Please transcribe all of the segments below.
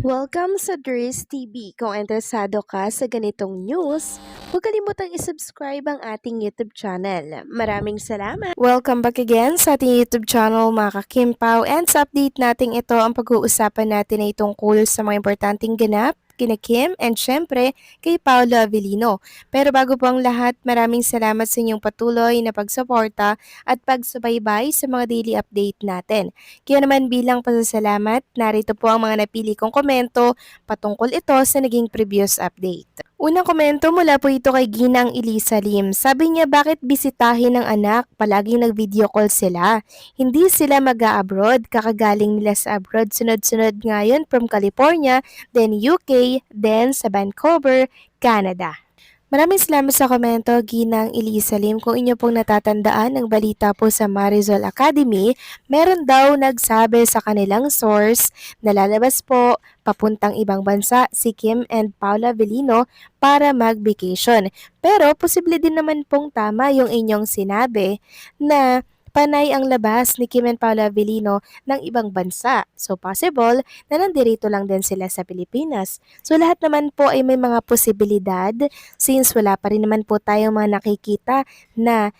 Welcome sa Dries TV. Kung interesado ka sa ganitong news, huwag kalimutang isubscribe ang ating YouTube channel. Maraming salamat! Welcome back again sa ating YouTube channel mga kakimpaw, and sa update natin ito ang pag-uusapan natin ay tungkol sa mga importanteng ganap kina Kim and syempre kay Paolo Avellino. Pero bago po ang lahat, maraming salamat sa inyong patuloy na pagsuporta at pagsubaybay sa mga daily update natin. Kaya naman bilang pasasalamat, narito po ang mga napili kong komento patungkol ito sa naging previous update. Unang komento mula po ito kay Ginang Elisa Lim. Sabi niya bakit bisitahin ng anak, palaging nag-video call sila. Hindi sila mag-a-abroad, kakagaling nila sa abroad. Sunod-sunod ngayon from California, then UK, then sa Vancouver, Canada. Maraming salamat sa komento, Ginang Elisa Lim. Kung inyo pong natatandaan ang balita po sa Marisol Academy, meron daw nagsabi sa kanilang source na lalabas po papuntang ibang bansa si Kim and Paula Avellino para mag-vacation. Pero posible din naman pong tama yung inyong sinabi na panay ang labas ni Kim and Paula Avellino ng ibang bansa. So possible na nandirito lang din sila sa Pilipinas. So lahat naman po ay may mga posibilidad since wala pa rin naman po tayong mga nakikita na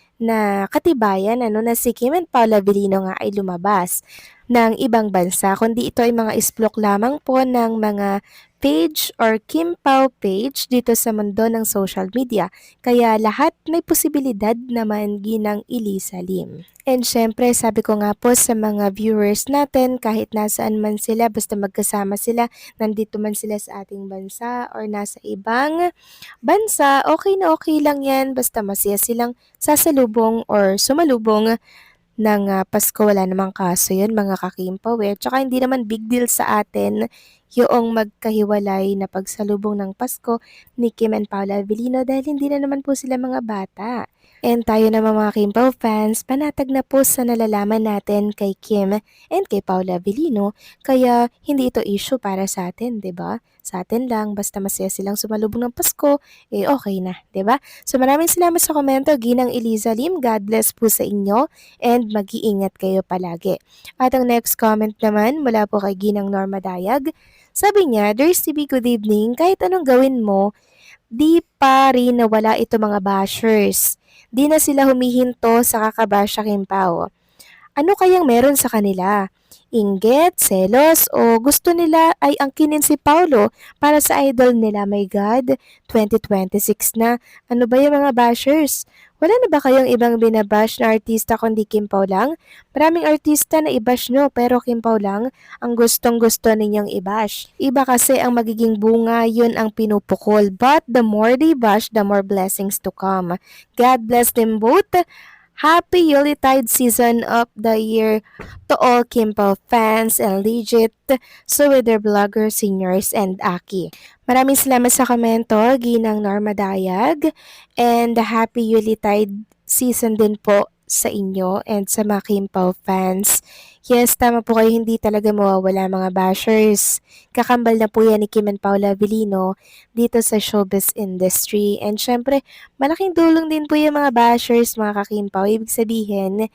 katibayan na si Kim and Paula Avellino nga ay lumabas ng ibang bansa, kundi ito ay mga isplok lamang po ng mga page or Kim Pao page dito sa mundo ng social media. Kaya lahat may posibilidad naman, Ginang Elisa Lim. And syempre, sabi ko nga po sa mga viewers natin, kahit nasaan man sila, basta magkasama sila, nandito man sila sa ating bansa or nasa ibang bansa, okay na okay lang yan, basta masaya silang sasalubong or sumalubong ng Pasko. Wala namang kaso yun mga kakimpaw Tsaka hindi naman big deal sa atin yung magkahiwalay na pagsalubong ng Pasko ni Kim and Paula Avellino dahil hindi na naman po sila mga bata. And tayo naman mga Kimpaw fans, panatag na po sa nalalaman natin kay Kim and kay Paula Avellino, kaya hindi ito issue para sa atin, 'di ba? Sa atin lang, basta masaya silang sumalubong ng Pasko, okay na, 'di ba? So maraming salamat sa komento, Ginang Eliza Lim. God bless po sa inyo and mag-iingat kayo palagi. At ang next comment naman mula po kay Ginang Norma Dayag. Sabi niya, "There's TV, good evening. Kahit anong gawin mo, di pa rin nawala ito mga bashers. Di na sila humihinto sa kakabasya Kimpaw. Ano kayang meron sa kanila? Inggit, selos, o gusto nila ay angkinin si Paulo para sa idol nila? My God, 2026 na. Ano ba yung mga bashers? Wala na ba kayong ibang binabash na artista kundi Kim Pao lang? Maraming artista na i-bash nyo pero Kim Pao lang ang gustong-gusto ninyong i-bash. Iba kasi ang magiging bunga, yun ang pinupukol. But the more they bash, the more blessings to come. God bless them both. Happy Yuletide season of the year to all Kimpao fans and legit so with their vlogger, seniors, and Aki. Maraming salamat sa komento, Ginang Norma Dayag, and happy Yuletide season din po sa inyo and sa mga Kimpao fans. Yes, tama po kayo, hindi talaga mawawala mga bashers. Kakambal na po yan ni Kim and Paula Avellino dito sa showbiz industry. And syempre, malaking tulong din po yung mga bashers, mga kakimpaw. Ibig sabihin,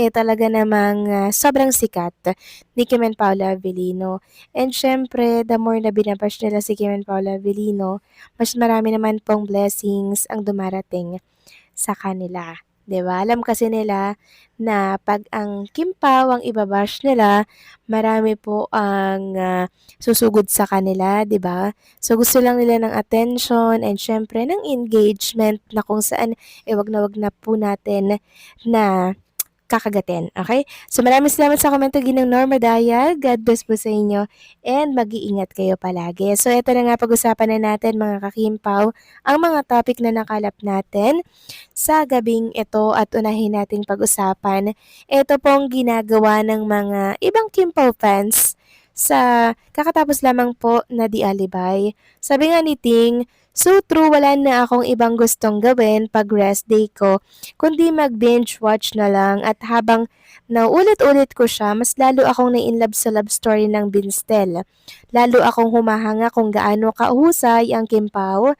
talaga namang sobrang sikat ni Kim and Paula Avellino. And syempre, the more na binabash nila si Kim and Paula Avellino, mas marami naman pong blessings ang dumarating sa kanila. 'Di ba? Alam kasi nila na pag ang Kimpaw ang ibabash nila, marami po ang susugod sa kanila, 'di ba? So gusto lang nila ng attention and syempre ng engagement na kung saan wag na po natin na kakagatin, okay? So maraming salamat sa komento, Ginang Norma Daya. God bless po sa inyo and mag-iingat kayo palagi. So ito na nga, pag-usapan na natin mga kakimpaw ang mga topic na nakalap natin sa gabing ito at unahin nating pag-usapan. Ito pong ginagawa ng mga ibang Kimpaw fans sa kakatapos lamang po na Di Alibay. Sabi nga ni Ting, "So true, wala na akong ibang gustong gawin pag rest day ko, kundi mag-binge watch na lang at habang naulit-ulit ko siya, mas lalo akong na-inlove sa love story ng Binstel. Lalo akong humahanga kung gaano kahusay ang Kimpaw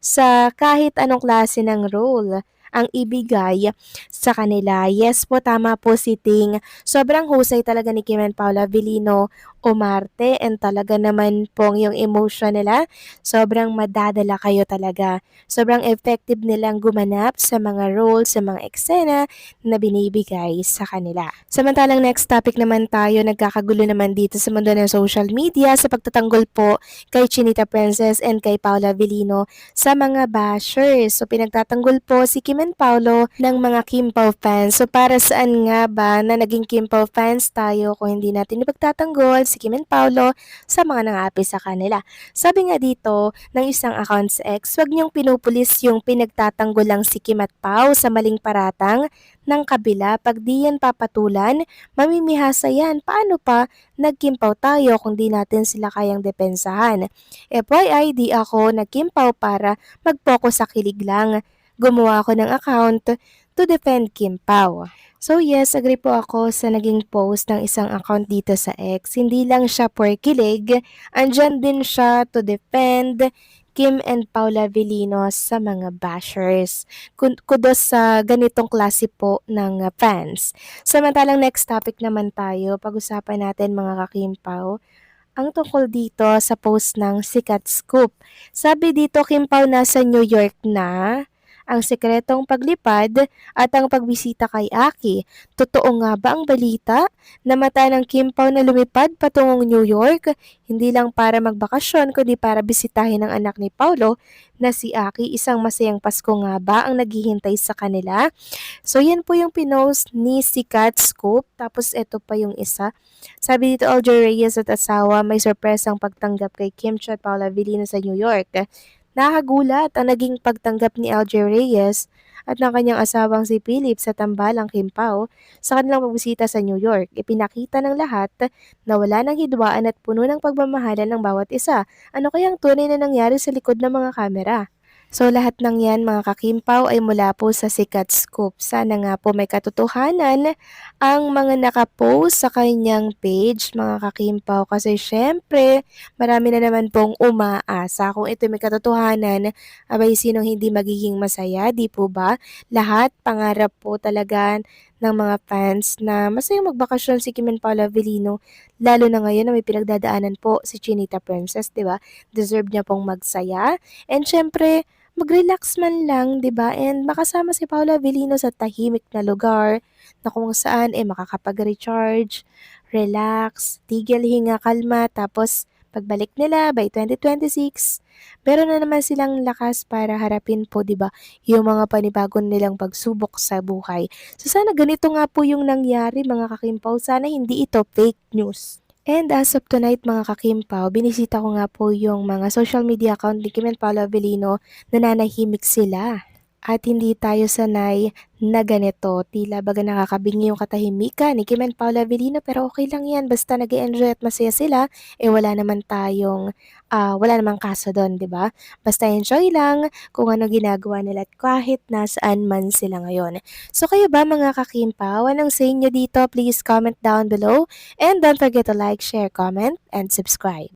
sa kahit anong klase ng role ang ibigay sa kanila." Yes po, tama po si Ting. Sobrang husay talaga ni Kim and Paula Avellino umarte and talaga naman pong yung emotion nila, sobrang madadala kayo talaga. Sobrang effective nilang gumanap sa mga roles, sa mga eksena na binibigay sa kanila. Samantalang next topic naman tayo, nagkakagulo naman dito sa mundo ng social media sa pagtatanggol po kay Chinita Princess and kay Paula Avellino sa mga bashers. So pinagtatanggol po si Kim and Paolo ng mga Kim Pao fans. So para saan nga ba na naging Kim Pao fans tayo kung hindi natin ipagtatanggol si Kim and Paolo sa mga nangapi sa kanila? Sabi nga dito ng isang account sa X, wag niyong pinupulis yung pinagtatanggol lang si Kim at Pao sa maling paratang ng kabila. Pag di yan papatulan, mamimihasa yan. Paano pa nagkimpaw tayo kung di natin sila kayang depensahan? FYI, di ako nagkimpaw para mag-focus sa kilig lang. Gumawa ako ng account to defend Kim Pao. So yes, agree po ako sa naging post ng isang account dito sa X. Hindi lang siya for kilig, andyan din siya to defend Kim and Paula Avellino sa mga bashers. Kudos sa ganitong klase po ng fans. Samantalang next topic naman tayo, pag-usapan natin mga kakimpaw ang tungkol dito sa post ng Sikat Scoop. Sabi dito, Kim Pao nasa New York na, ang sekretong paglipad at ang pagbisita kay Aki. Totoo nga ba ang balita? Namata ng Kim Pao na lumipad patungong New York, hindi lang para magbakasyon kundi para bisitahin ang anak ni Paulo na si Aki. Isang masayang Pasko nga ba ang naghihintay sa kanila? So yan po yung pinost ni Sikat Scoop. Tapos ito pa yung isa. Sabi dito, Alger Reyes at asawa may sorpresang pagtanggap kay Kim Cho at Paula Avellino sa New York. Nakagulat ang naging pagtanggap ni Alger Reyes at ng kanyang asawang si Philip sa tambalang Kim Pao sa kanilang pagbisita sa New York. Ipinakita ng lahat na wala ng hidwaan at puno ng pagmamahalan ng bawat isa. Ano kayang tunay na nangyari sa likod ng mga kamera? So lahat ng yan mga kakimpaw ay mula po sa Sikat Scoop. Sana nga po may katotohanan ang mga nakapost sa kanyang page mga kakimpaw kasi syempre marami na naman pong umaasa kung ito may katotohanan, abay sinong hindi magiging masaya, di po ba? Lahat pangarap po talaga ng mga fans na masayang magbakasyon si Kim and Paula Avellino, lalo na ngayon na may pinagdadaanan po si Chinita Princess, di ba? Deserve niya pong magsaya. And syempre, mag-relax man lang, 'di ba? And makasama si Paula Avellino sa tahimik na lugar na kung saan makakapag-recharge, relax, tigil hinga, kalma, tapos pagbalik nila by 2026, meron na naman silang lakas para harapin po, 'di ba, yung mga panibagong nilang pagsubok sa buhay. So sana ganito nga po yung nangyari mga kakimpaw, sana hindi ito fake news. And as of tonight mga kakimpaw, binisita ko nga po yung mga social media account ni Kim and Paolo Avellino, nananahimik sila. At hindi tayo sanay na ganito, tila baga nakakabingi yung katahimikan ni Kim and Paolo Avellino pero okay lang yan, basta nag-enjoy at masaya sila, wala naman tayong, wala namang kaso doon, di ba? Basta enjoy lang kung ano ginagawa nila at kahit nasaan man sila ngayon. So kayo ba mga kakimpaw, anong say nyo dito? Please comment down below and don't forget to like, share, comment, and subscribe.